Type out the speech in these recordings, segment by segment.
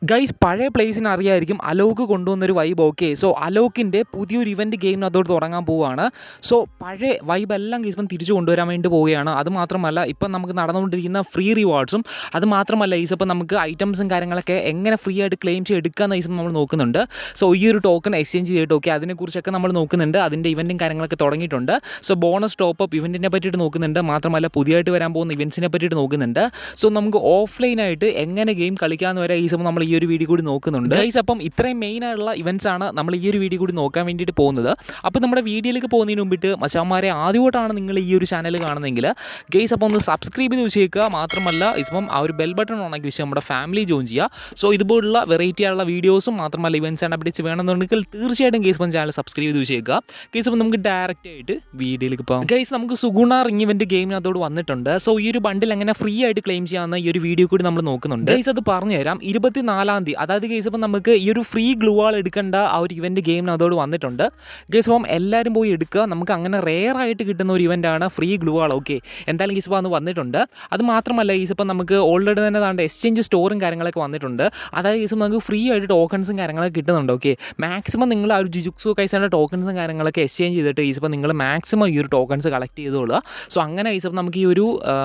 Guys പഴയ പ്ലേസിന് അറിയായിരിക്കും Alok കൊണ്ടുവന്നൊരു vibe. Okay, so അലോക്കിൻ്റെ പുതിയൊരു ഇവൻറ്റ് ഗെയിമിന് അതോട് തുടങ്ങാൻ പോവുകയാണ്. സോ പഴയ വൈബ് എല്ലാം ഗൈസ് ഇപ്പം തിരിച്ചു കൊണ്ടുവരാൻ വേണ്ടി പോവുകയാണ്. അത് മാത്രമല്ല ഇപ്പം നമുക്ക് നടന്നുകൊണ്ടിരിക്കുന്ന ഫ്രീ റിവാർഡ്സും അത് മാത്രമല്ല ഈസ് ഇപ്പം നമുക്ക് ഐറ്റംസും കാര്യങ്ങളൊക്കെ എങ്ങനെ ഫ്രീ ആയിട്ട് ക്ലെയിം ചെയ്തെടുക്കാമെന്ന് ഈസ് നമ്മൾ നോക്കുന്നുണ്ട്. സോ ഈ ഒരു ടോക്കൺ എക്സ്ചേഞ്ച് ചെയ്തിട്ട് ഓക്കെ അതിനെക്കുറിച്ചൊക്കെ നമ്മൾ നോക്കുന്നുണ്ട്. അതിൻ്റെ ഇവൻറ്റും കാര്യങ്ങളൊക്കെ തുടങ്ങിയിട്ടുണ്ട്. സോ ബോണസ് ടോപ്പ് ഇവൻറ്റിനെ പറ്റിയിട്ട് നോക്കുന്നുണ്ട്. മാത്രമല്ല പുതിയതായിട്ട് വരാൻ പോകുന്ന ഇവൻറ്റ്സിനെ പറ്റിയിട്ട് നോക്കുന്നുണ്ട്. സോ നമുക്ക് ഓഫ്ലൈനായിട്ട് എങ്ങനെ ഗെയിം കളിക്കാമെന്ന് വരെ ഈസ് നമ്മൾ ഈ ഒരു വീഡിയോ കൂടി നോക്കുന്നുണ്ട് ഗൈസ്. അപ്പം ഇത്രയും മെയിൻ ആയിട്ടുള്ള ഇവൻറ്റ്സ് ആണ് നമ്മൾ ഈ ഒരു വീഡിയോ കൂടി നോക്കാൻ വേണ്ടിയിട്ട് പോകുന്നത്. അപ്പോൾ നമ്മുടെ വീഡിയോയിലേക്ക് പോകുന്നതിന് മുമ്പിട്ട് മച്ചാന്മാരെ ആദ്യമായിട്ടാണ് നിങ്ങൾ ഈ ഒരു ചാനൽ കാണുന്നതെങ്കിൽ ഗൈസ് അപ്പോൾ ഒന്ന് സബ്സ്ക്രൈബ് ചെയ്ത് വെച്ചേക്കുക. മാത്രമല്ല ഇപ്പം ആ ഒരു ബെൽ ബട്ടൺ ഓണാക്കി വെച്ച് നമ്മുടെ ഫാമിലി ജോയിൻ ചെയ്യുക. സോ ഇതുപോലുള്ള വെറൈറ്റി ആയിട്ടുള്ള വീഡിയോസും മാത്രമല്ല ഇവൻറ്റ്സ് ആണ് അപ്ഡേറ്റ്സ് വേണമെന്നുണ്ടെങ്കിൽ തീർച്ചയായിട്ടും ഗൈസ് അപ്പം ചാനൽ സബ്സ്ക്രൈബ് ചെയ്ത് വെച്ചേക്കുക. ഗൈസ് അപ്പം നമുക്ക് ഡയറക്റ്റ് ആയിട്ട് വീഡിയോയിലേക്ക് പോകാം. ഗൈസ് നമുക്ക് സുഗുണ റിംഗ് ഇവൻറ്റ് ഗെയിമിനകത്തോട് വന്നിട്ടുണ്ട്. സോ ഈ ഒരു ബണ്ടിൽ എങ്ങനെ ഫ്രീ ആയിട്ട് ക്ലെയിം ചെയ്യാമെന്ന ഈ ഒരു വീഡിയോ കൂടി നമ്മൾ നോക്കുന്നുണ്ട്. ഗൈസ് അത് പറഞ്ഞുതരാം. 24-ാം തീയതി അതായത് ഗൈസ് അപ്പം നമുക്ക് ഈ ഒരു ഫ്രീ ഗ്ലൂ വാൾ എടുക്കേണ്ട ആ ഒരു ഇവൻറ്റ് ഗെയിമിന് അതോട് വന്നിട്ടുണ്ട്. ഗൈസ് അപ്പം എല്ലാവരും പോയി എടുക്കുക. നമുക്ക് അങ്ങനെ റെയർ ആയിട്ട് കിട്ടുന്ന ഒരു ഇവൻ്റാണ് ഫ്രീ ഗ്ലൂ വാൾ. ഓക്കെ, എന്തായാലും ഗൈസ് അപ്പം അന്ന് വന്നിട്ടുണ്ട്. അത് മാത്രമല്ല ഗൈസ് ഇപ്പം നമുക്ക് ഓൾറെഡി തന്നെ താണ്ട് എക്സ്ചേഞ്ച് സ്റ്റോറും കാര്യങ്ങളൊക്കെ വന്നിട്ടുണ്ട്. അതായത് ഗൈസ് നമുക്ക് ഫ്രീ ആയിട്ട് ടോക്കൺസും കാര്യങ്ങളൊക്കെ കിട്ടുന്നുണ്ട്. ഓക്കെ, മാക്സിമം നിങ്ങൾ ആ ഒരു ജുജുക്സു കൈസൻ്റെ ടോക്കൺസും കാര്യങ്ങളൊക്കെ എക്സ്ചേഞ്ച് ചെയ്തിട്ട് ഗൈസ് ഇപ്പം നിങ്ങൾ മാക്സിമം ഈ ഒരു ടോക്കൺസ് കളക്ട് ചെയ്തോളുക. സോ അങ്ങനെ ഗൈസ് അപ്പം നമുക്ക് ഈ ഒരു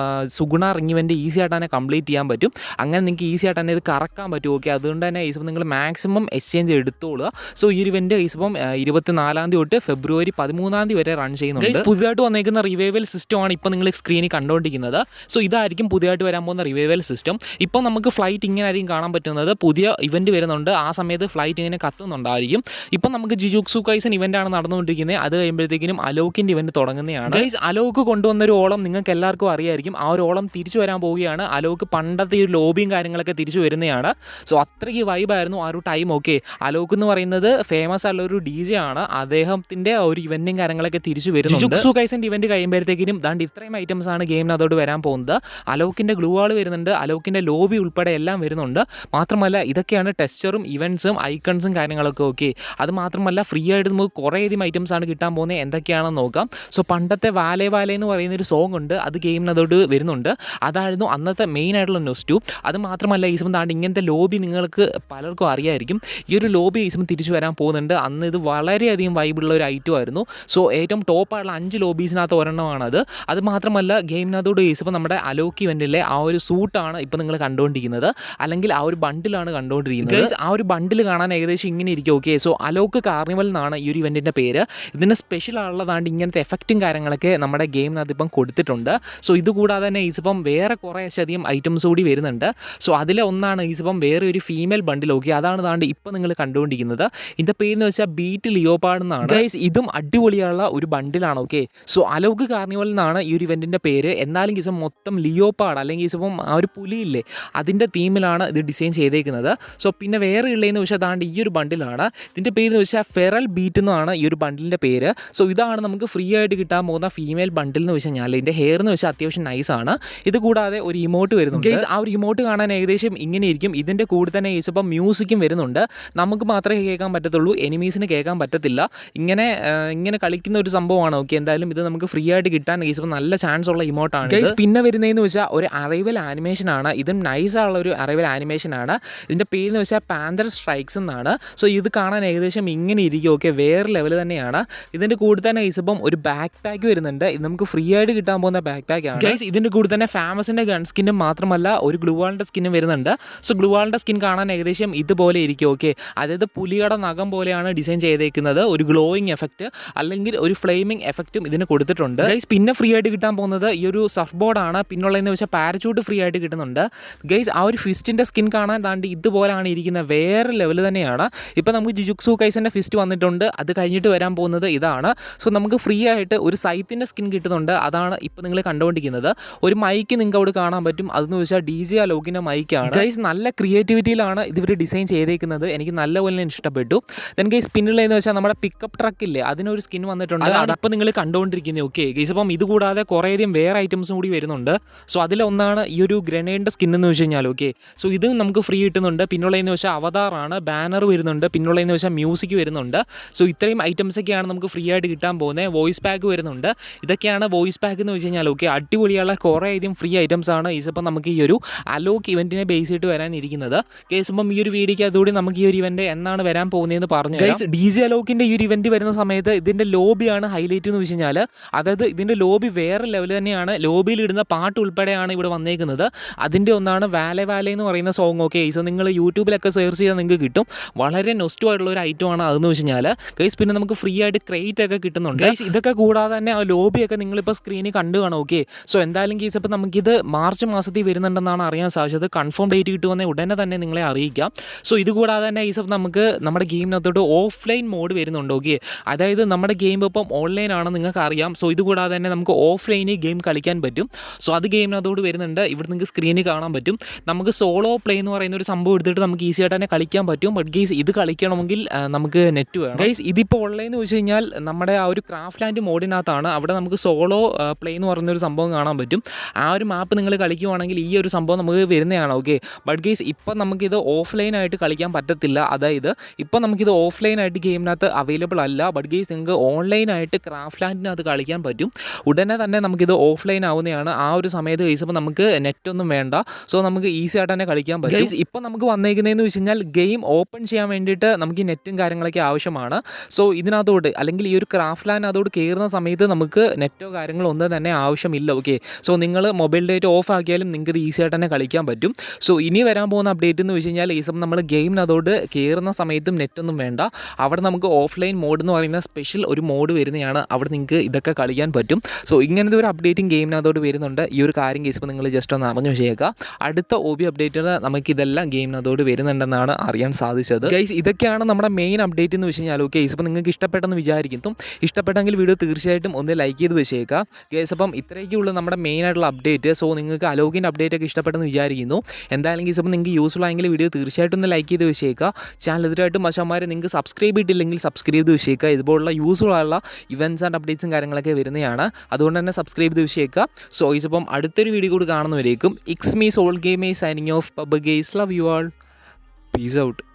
സുഗുണ റിംഗ് ഇവൻറ്റ് ഈസി ആയിട്ട് തന്നെ കംപ്ലീറ്റ് ചെയ്യാൻ പറ്റും. അങ്ങനെ നിങ്ങൾക്ക് ഈസി ആയിട്ട് തന്നെ ഇത് കറക്കാൻ പറ്റും. ഓക്കെ, അതുകൊണ്ട് തന്നെ ഗൈസ് നിങ്ങൾ മാക്സിമം എക്സ്ചേഞ്ച് എടുത്തോളുക. സോ ഈ ഒരു ഇവൻറ്റ് ഗൈസ് ഇപ്പം 24-ാം തീയതി തൊട്ട് ഫെബ്രുവരി 13-ാം തീയതി വരെ റൺ ചെയ്യുന്നുണ്ട്. പുതിയതായിട്ട് വന്നേക്കുന്ന റിവൈവൽ സിസ്റ്റമാണ് ഇപ്പോൾ നിങ്ങൾ സ്ക്രീനിൽ കണ്ടുകൊണ്ടിരിക്കുന്നത്. സോ ഇതായിരിക്കും പുതിയതായിട്ട് വരാൻ പോകുന്ന റിവൈവൽ സിസ്റ്റം. ഇപ്പം നമുക്ക് ഫ്ലൈറ്റ് ഇങ്ങനെ ആയിരിക്കും കാണാൻ പറ്റുന്നത്. പുതിയ ഇവൻറ്റ് വരുന്നുണ്ട്, ആ സമയത്ത് ഫ്ലൈറ്റ് ഇങ്ങനെ കത്തുന്നുണ്ടായിരിക്കും. ഇപ്പം നമുക്ക് ജുജുക്സു കൈസൻ ഇവൻ്റാണ് നടന്നുകൊണ്ടിരിക്കുന്നത്. അത് കഴിയുമ്പോഴത്തേക്കിനും അലോക്കിൻ്റെ ഇവൻറ്റ് തുടങ്ങുന്നതാണ്. ഗൈസ് അലോക്ക് കൊണ്ടുവന്നൊരു ഓളം നിങ്ങൾക്ക് എല്ലാവർക്കും അറിയായിരിക്കും. ആ ഒരു ഓളം തിരിച്ചു വരാൻ പോവുകയാണ്. അലോക്ക് പണ്ടത്തെ ഒരു ലോബിയും കാര്യങ്ങളൊക്കെ തിരിച്ചു വരുന്നതാണ്. സോ അത്രയ്ക്ക് വൈബായിരുന്നു ആ ഒരു ടൈം. ഓക്കെ, അലോക്ക് എന്ന് പറയുന്നത് ഫേമസ് ആയിട്ടുള്ള ഒരു DJ ആണ്. അദ്ദേഹത്തിൻ്റെ ഒരു ഇവൻറ്റും കാര്യങ്ങളൊക്കെ തിരിച്ചു വരുന്നു. ജുജുക്സു കൈസൻ്റെ ഇവൻറ്റ് കഴിയുമ്പോഴത്തേക്കിനും ദാണ്ട് ഇത്രയും ഐറ്റംസ് ആണ് ഗെയിമിന് അതോട് വരാൻ പോകുന്നത്. അലോക്കിൻ്റെ ഗ്ലൂ വാൾ വരുന്നുണ്ട്, അലോക്കിൻ്റെ ലോബി ഉൾപ്പെടെ എല്ലാം വരുന്നുണ്ട്. മാത്രമല്ല ഇതൊക്കെയാണ് ടെസ്റ്ററും ഇവൻറ്റ്സും ഐക്കൺസും കാര്യങ്ങളൊക്കെ. ഓക്കെ, അത് മാത്രമല്ല ഫ്രീ ആയിട്ട് നമുക്ക് കുറേയധികം ഐറ്റംസ് ആണ് കിട്ടാൻ പോകുന്നത്. എന്തൊക്കെയാണെന്ന് നോക്കാം. സോ പണ്ടത്തെ വാലേ വാലേ എന്ന് പറയുന്നൊരു സോങ് ഉണ്ട്, അത് ഗെയിമിന് അതോട് വരുന്നുണ്ട്. അതായിരുന്നു അന്നത്തെ മെയിൻ ആയിട്ടുള്ള ന്യൂസ്. അത് മാത്രമല്ല ഈ സമയം താണ്ട് ഇങ്ങനത്തെ ലോബി നിങ്ങൾക്ക് പലർക്കും അറിയായിരിക്കും. ഈ ഒരു ലോബി ഈ സമയം തിരിച്ചു വരാൻ പോകുന്നുണ്ട്. അന്ന് ഇത് വളരെയധികം വൈബുള്ള ഒരു ഐറ്റം ആയിരുന്നു. സോ ഏറ്റവും ടോപ്പായിട്ടുള്ള 5 ലോബീസിനകത്ത് ഒരെണ്ണമാണത്. അത് മാത്രമല്ല ഗെയിമിനകത്തോട് ഇപ്പോൾ നമ്മുടെ അലോക്ക് ഇവൻറ്റിലെ ആ ഒരു സൂട്ടാണ് ഇപ്പോൾ നിങ്ങൾ കണ്ടുകൊണ്ടിരിക്കുന്നത്, അല്ലെങ്കിൽ ആ ഒരു ബണ്ടിലാണ് കണ്ടുകൊണ്ടിരിക്കുന്നത്. ആ ഒരു ബണ്ടിൽ കാണാൻ ഏകദേശം ഇങ്ങനെ ഇരിക്കും. ഓക്കെ, സോ അലോക്ക് കാർണിവൽ എന്നാണ് ഈ ഒരു ഇവൻറ്റിൻ്റെ പേര്. ഇതിൻ്റെ സ്പെഷ്യൽ ആളുള്ളതാണ്ട് ഇങ്ങനത്തെ എഫക്റ്റും കാര്യങ്ങളൊക്കെ നമ്മുടെ ഗെയിമിനകത്ത് ഇപ്പം കൊടുത്തിട്ടുണ്ട്. സോ ഇതുകൂടാതെ തന്നെ ഈസിപ്പം വേറെ കുറേയധികം ഐറ്റംസ് കൂടി വരുന്നുണ്ട്. സോ അതിലെ ഒന്നാണ് ഈസിപ്പം വേറെ ഒരു ഫീമെയിൽ ബണ്ടിൽ. ഓക്കെ, അതാണ് താണ്ട് ഇപ്പം നിങ്ങൾ കണ്ടുകൊണ്ടിരിക്കുന്നത്. ഇതിൻ്റെ പേരെന്ന് വെച്ചാൽ ബീറ്റ് ലിയോപാഡ് എന്നാണ്. ഗൈസ് ഇതും അടിപൊളിയുള്ള ഒരു ബണ്ടിലാണ്. ഓക്കെ, സോ അലോക്ക് കാർണിവൽ എന്നാണ് ഈ ഒരു ഇവൻറ്റിൻ്റെ പേര്. എന്നാലും ഗീസം മൊത്തം ലിയോപാഡ് അല്ലെങ്കിൽ ഗീസം ആ ഒരു പുലിയില്ലേ അതിൻ്റെ തീമിലാണ് ഇത് ഡിസൈൻ ചെയ്തേക്കുന്നത്. സോ പിന്നെ വേറെ ഉള്ളതെന്ന് വെച്ചാൽ അതാണ്ട് ഈ ഒരു ബണ്ടിലാണ്. ഇതിൻ്റെ പേരെന്ന് വെച്ചാൽ ഫെറൽ ബീറ്റ് എന്നാണ് ഈ ഒരു ബണ്ടിലിൻ്റെ പേര്. സോ ഇതാണ് നമുക്ക് ഫ്രീ ആയിട്ട് കിട്ടാൻ പോകുന്ന ഫീമെയിൽ ബണ്ടിൽ എന്ന് വെച്ച് കഴിഞ്ഞാൽ ഇതിൻ്റെ ഹെയർ എന്ന് വെച്ചാൽ അത്യാവശ്യം നൈസാണ്. ഇത് കൂടാതെ ഒരു ഇമോട്ട് വരുന്നുണ്ട്. ഗൈസ് ആ ഒരു ഇമോട്ട് കാണാൻ ഏകദേശം ഇങ്ങനെ ഇരിക്കും. ഇതിൻ്റെ കൂടെ തന്നെ ഗൈസ് ഇപ്പം മ്യൂസിക്കും വരുന്നുണ്ട്. നമുക്ക് മാത്രമേ കേൾക്കാൻ പറ്റത്തുള്ളൂ, എനിമീസിന് കേൾക്കാൻ പറ്റത്തില്ല. ഇങ്ങനെ കളിക്കുന്ന ഒരു സംഭവമാണ്. ഓക്കെ, എന്തായാലും ഇത് നമുക്ക് ഫ്രീ ആയിട്ട് കിട്ടാൻ ഗൈസ് ഇപ്പം നല്ല ചാൻസ് ഉള്ള ഇമോട്ടാണ്. ഗൈസ് പിന്നെ വരുന്നതെന്ന് വെച്ചാൽ ഒരു അറൈവൽ ആനിമേഷൻ ആണ്. ഇതും നൈസായുള്ള ഒരു അറൈവൽ ആനിമേഷൻ ആണ്. ഇതിൻ്റെ പേരെന്ന് വെച്ചാൽ പാന്തർ സ്ട്രൈക്സ് എന്നാണ്. സോ ഇത് കാണാൻ ഏകദേശം ഇങ്ങനെ ഇരിക്കും. ഓക്കെ, വേറെ ലെവൽ തന്നെയാണ്. ഇതിൻ്റെ കൂടെ തന്നെ ഗൈസ് ഇപ്പം ഒരു ബാക്ക് പാക്ക് വരുന്നുണ്ട്. ഇത് നമുക്ക് ഫ്രീ ആയിട്ട് കിട്ടാൻ പോകുന്ന ബാക്ക് പാക്ക് ആണ്. ഗൈസ് ഇതിൻ്റെ കൂടെ തന്നെ ഫാമസിൻ്റെ ഗൺ സ്കിന്നും മാത്രമല്ല ഒരു ഗ്ലൂവാളിൻ്റെ സ്കിന്നും വരുന്നുണ്ട്. സോ ഗ്ലൂവാളിൻ്റെ സ്കിൻ കാണാൻ ഏകദേശം ഇതുപോലെ ഇരിക്കും. ഓക്കെ, അതായത് പുലിയുടെ നഖം പോലെയാണ് ഡിസൈൻ ചെയ്തേക്കുന്നത്. ഒരു ഗ്ലോയിങ് എഫക്റ്റ് അല്ലെങ്കിൽ ഒരു ഫ്ലെയിമിംഗ് എഫക്റ്റും ഇതിന് കൊടുത്തിട്ടുണ്ട്. ഗൈസ് പിന്നെ ഫ്രീ ആയിട്ട് കിട്ടാൻ പോകുന്നത് ഈ ഒരു സർഫ് ബോർഡാണ്. പിന്നുള്ളതെന്ന് വെച്ചാൽ പാരച്യൂട്ട് ഫ്രീ ആയിട്ട് കിട്ടുന്നുണ്ട്. ഗൈസ് ആ ഒരു ഫിസ്റ്റിൻ്റെ സ്കിൻ കാണാൻ താണ്ടി ഇതുപോലെയാണ് ഇരിക്കുന്നത്. വേറെ ലെവൽ തന്നെയാണ്. ഇപ്പോൾ നമുക്ക് ജുജുക്സു കൈസൻ്റെ ഫിസ്റ്റ് വന്നിട്ടുണ്ട്. അത് കഴിഞ്ഞിട്ട് വരാൻ പോകുന്നത് ഇതാണ്. സോ നമുക്ക് ഫ്രീ ആയിട്ട് ഒരു സൈത്തിൻ്റെ സ്കിൻ കിട്ടുന്നുണ്ട്. അതാണ് ഇപ്പോൾ നിങ്ങൾ കണ്ടുകൊണ്ടിരിക്കുന്നത്. ഒരു മൈക്ക് നിങ്ങൾക്ക് അവിടെ കാണാൻ പറ്റും. അതെന്ന് വെച്ചാൽ DJ അലോക്കിൻ്റെ മൈക്കാണ്. ഗൈസ് നല്ല ക്രിയേറ്റിവിറ്റിയിലാണ് ഇതിവർ ഡിസൈൻ ചെയ്തേക്കുന്നത്. എനിക്ക് നല്ലപോലെ ഇഷ്ടപ്പെട്ടു. ദെൻ ഗൈസ് പിന്നുള്ളതെന്ന് വെച്ചാൽ നമ്മുടെ പിക്കപ്പ് ട്രക്കില്ലേ അതിനൊരു സ്കിൻ വന്നിട്ടുണ്ട്. അതപ്പോൾ നിങ്ങൾ കണ്ടുകൊണ്ടിരിക്കുന്നത്. ഓക്കെ ഗൈസ് അപ്പം ഇതുകൂടാതെ കുറേയധികം വേറെ ഐറ്റംസും കൂടി വരുന്നുണ്ട്. സോ അതിലൊന്നാണ് ഈ ഒരു ഗ്രനേഡിൻ്റെ സ്കിൻ എന്ന് വെച്ച് കഴിഞ്ഞാൽ. ഓക്കെ, സോ ഇത് നമുക്ക് ഫ്രീ കിട്ടുന്നുണ്ട്. പിന്നുള്ളതെന്ന് വെച്ചാൽ അവതാറാണ്, ബാനർ വരുന്നുണ്ട്. പിന്നുള്ളതെന്ന് വെച്ചാൽ മ്യൂസിക് വരുന്നുണ്ട്. സോ ഇത്രയും ഐറ്റംസൊക്കെയാണ് നമുക്ക് ഫ്രീ ആയിട്ട് കിട്ടാൻ പോകുന്നത്. വോയിസ് പാക്ക് വരുന്നുണ്ട്. ഇതൊക്കെയാണ് വോയിസ് പാക്ക് എന്ന് വെച്ച് കഴിഞ്ഞാൽ. ഓക്കെ, അടിപൊളിയുള്ള കുറേയധികം ഫ്രീ ഐറ്റംസ് ആണ് ഈസിപ്പം നമുക്ക് ഈ ഒരു അലോക്ക് ഇവൻറ്റിനെ ബേസ് ചെയ്തിട്ട് വരാനിരിക്കുന്നത്. കേസ് ഇപ്പം ഈ ഒരു വീഡിയോയ്ക്കകത്തൂടി നമുക്ക് ഈ ഒരു ഇവന്റ് എന്നാണ് വരാൻ പോകുന്നതെന്ന് പറഞ്ഞു. ഗൈസ് DJ അലോക്കിൻ്റെ ഈ ഒരു ഇവന്റ് വരുന്ന സമയത്ത് ഇതിൻ്റെ ലോബിയാണ് ഹൈലൈറ്റ് എന്ന് വെച്ച് കഴിഞ്ഞാൽ, അതായത് ഇതിൻ്റെ ലോബി വേറെ ലെവൽ തന്നെയാണ്. ലോബിയിൽ ഇടുന്ന പാട്ട് ഉൾപ്പെടെയാണ് ഇവിടെ വന്നേക്കുന്നത്. അതിൻ്റെ ഒന്നാണ് വാലെ വാലെ എന്ന് പറയുന്ന സോങ്. ഓക്കെ സോ നിങ്ങൾ യൂട്യൂബിലൊക്കെ സെർച്ച് ചെയ്താൽ നിങ്ങൾക്ക് കിട്ടും. വളരെ നൊസ്റ്റു ആയിട്ടുള്ള ഒരു ഐറ്റമാണ് അതെന്ന് വെച്ച് കഴിഞ്ഞാൽ ഗൈസ്. പിന്നെ നമുക്ക് ഫ്രീ ആയിട്ട് ക്രേറ്റ് ഒക്കെ കിട്ടുന്നുണ്ട് ഗൈസ്. ഇതൊക്കെ കൂടാതെ തന്നെ ആ ലോബിയൊക്കെ നിങ്ങളിപ്പോൾ സ്ക്രീനിൽ കണ്ടു കാണും. ഓക്കെ സോ എന്തായാലും കേസ് ഇപ്പോൾ നമുക്കിത് മാർച്ച് മാസത്തിൽ വരുന്നുണ്ടെന്നാണ് അറിയാൻ സാധിച്ചത്. കൺഫേം ഡേറ്റ് കിട്ടുമെന്ന് ഉടനെ തന്നെ നിങ്ങളെ അറിയിക്കാം. സോ ഇത് കൂടാതെ തന്നെ ഈ സമയം നമുക്ക് നമ്മുടെ ഗെയിമിനകത്തോട്ട് ഓഫ്ലൈൻ മോഡ് വരുന്നുണ്ട്. ഓക്കെ അതായത് നമ്മുടെ ഗെയിം ഇപ്പം ഓൺലൈൻ ആണ് നിങ്ങൾക്ക് അറിയാം. സോ ഇത് കൂടാതെ തന്നെ നമുക്ക് ഓഫ്ലൈനിൽ ഗെയിം കളിക്കാൻ പറ്റും. സോ അത് ഗെയിമിനകത്തോട് വരുന്നുണ്ട്. ഇവിടെ നിങ്ങൾക്ക് സ്ക്രീനിൽ കാണാൻ പറ്റും. നമുക്ക് സോളോ പ്ലേ എന്ന് പറയുന്ന ഒരു സംഭവം എടുത്തിട്ട് നമുക്ക് ഈസി ആയിട്ട് തന്നെ കളിക്കാൻ പറ്റും. ബട്ട് ഗെയ്സ് ഇത് കളിക്കണമെങ്കിൽ നമുക്ക് നെറ്റ് വേണം. ഗെയ്സ് ഇതിപ്പോൾ ഉള്ളതെന്ന് വെച്ച് കഴിഞ്ഞാൽ നമ്മുടെ ആ ഒരു ക്രാഫ്റ്റ് ലാൻഡ് മോഡിനകത്താണ്. അവിടെ നമുക്ക് സോളോ പ്ലേ എന്ന് പറയുന്നൊരു സംഭവം കാണാൻ പറ്റും. ആ ഒരു മാപ്പ് നിങ്ങൾ കളിക്കുവാണെങ്കിൽ ഈ ഒരു സംഭവം നമുക്ക് വരുന്നതാണ്. ഓക്കെ ബട്ട് ഗെയ്സ് ഇപ്പം നമുക്കിത് ഓഫ്ലൈനായിട്ട് കളിക്കാൻ പറ്റത്തില്ല. അതായത് ഇപ്പം നമുക്കിത് ഓഫ്ലൈനായിട്ട് ഗെയിമിനകത്ത് അവൈലബിൾ അല്ല. ബട്ട് ഗെയ്സ് നിങ്ങൾക്ക് ഓൺലൈനായിട്ട് ക്രാഫ്റ്റ് ലാൻഡിനകത്ത് കളിക്കാൻ പറ്റും. ഉടനെ തന്നെ നമുക്കിത് ഓഫ്ലൈൻ ആവുന്നതാണ്. ആ ഒരു സമയത്ത് ഗെയ്സ് അപ്പോൾ നമുക്ക് നെറ്റൊന്നും വേണ്ട. സോ നമുക്ക് ഈസി ആയിട്ട് തന്നെ കളിക്കാൻ പറ്റും. ഗെയ്സ് ഇപ്പം നമുക്ക് വന്നേക്കുന്നതെന്ന് വെച്ച് കഴിഞ്ഞാൽ ഗെയിം ഓപ്പൺ ചെയ്യാൻ വേണ്ടിയിട്ട് നമുക്ക് ഈ നെറ്റും കാര്യങ്ങളൊക്കെ ആവശ്യമാണ്. സോ ഇതിനകത്തോട്ട് അല്ലെങ്കിൽ ഈ ഒരു ക്രാഫ്റ്റ് ലാൻഡിനകത്തോട്ട് കയറുന്ന സമയത്ത് നമുക്ക് നെറ്റോ കാര്യങ്ങളോ ഒന്നും തന്നെ ആവശ്യമില്ല. ഓക്കെ സോ നിങ്ങൾ മൊബൈൽ ഡേറ്റ ഓഫ് ആക്കിയാലും നിങ്ങൾക്ക് ഇത് ഈസി ആയിട്ട് തന്നെ കളിക്കാൻ പറ്റും. സോ ഇനി വരാൻ പോകുന്ന അപ്ഡേറ്റ് എന്ന് വെച്ച് കഴിഞ്ഞാൽ ഈ സമയം നമ്മൾ ഗെയിമിനകത്തോട്ട് കയറുന്ന സമയത്തും നെറ്റൊന്നും വേണ്ട. അവിടെ നമുക്ക് ഓഫ്ലൈൻ മോഡ് എന്ന് പറയുന്ന സ്പെഷ്യൽ ഒരു മോഡ് വരുന്നതാണ്. അവിടെ നിങ്ങൾക്ക് ഇതൊക്കെ കളിക്കാൻ പറ്റും. സോ ഇങ്ങനത്തെ ഒരു അപ്ഡേറ്റും ഗെയിമിനകത്തോട്ട് വരുന്നുണ്ട്. ഈ ഒരു കാര്യം കേസ് ഇപ്പോൾ നിങ്ങൾ ജസ്റ്റ് ഒന്ന് അറിഞ്ഞു വെച്ചേക്കുക. അടുത്ത OB അപ്ഡേറ്റിൽ നമുക്കിതെല്ലാം ഗെയിമിനകത്തോട്ട് വരുന്നുണ്ടെന്നാണ് അറിയാൻ സാധിച്ചത്. ഗൈസ് ഇതൊക്കെയാണ് നമ്മുടെ മെയിൻ അപ്ഡേറ്റ് എന്ന് വെച്ച് കഴിഞ്ഞാൽ. ഓക്കെ ഇപ്പോൾ നിങ്ങൾക്ക് ഇഷ്ടപ്പെട്ടെന്ന് വിചാരിക്കുന്നു. ഇഷ്ടപ്പെട്ടെങ്കിൽ വീഡിയോ തീർച്ചയായിട്ടും ഒന്ന് ലൈക്ക് ചെയ്ത് വെച്ചേക്കുക. ഗൈസ് അപ്പം ഇത്രയൊക്കെയുള്ളൂ നമ്മുടെ മെയിൻ ആയിട്ടുള്ള അപ്ഡേറ്റ്. സോ നിങ്ങൾക്ക് അലോക്കിൻ്റെ അപ്ഡേറ്റ് ഒക്കെ ഇഷ്ടപ്പെട്ടെന്ന് വിചാരിക്കുന്നു. എന്തായാലും ഗൈസ് അപ്പം നിങ്ങൾക്ക് യൂസ്ഫുൾ ആയെങ്കിൽ വീഡിയോ തീർച്ചയായിട്ടും ഒന്ന് ലൈക്ക് ചെയ്ത് വെച്ചേക്കുക. ചാനൽ എതിരായിട്ടും മച്ചന്മാരെ നിങ്ങൾക്ക് സബ്സ്ക്രൈബ് ചെയ്തിട്ടില്ലെങ്കിൽ സബ്സ്ക്രൈബ് ചെയ്ത് വെച്ചേക്കുക. ഇതുപോലുള്ള യൂസ്ഫുൾ ആയുള്ള ഇവൻറ്റ്സ് ആൻഡ് അപ്ഡേറ്റ്സും കാര്യങ്ങളൊക്കെ വരുന്നതാണ്. അതുകൊണ്ട് തന്നെ സബ്സ്ക്രൈബ് ചെയ്ത് വെച്ചേക്കുക. സോ ഗൈസ് അപ്പം അടുത്തൊരു വീഡിയോ കൂടി കാണുന്നവരേക്കും it's me Soul Gamers signing off. Bye guys, love you all, peace out.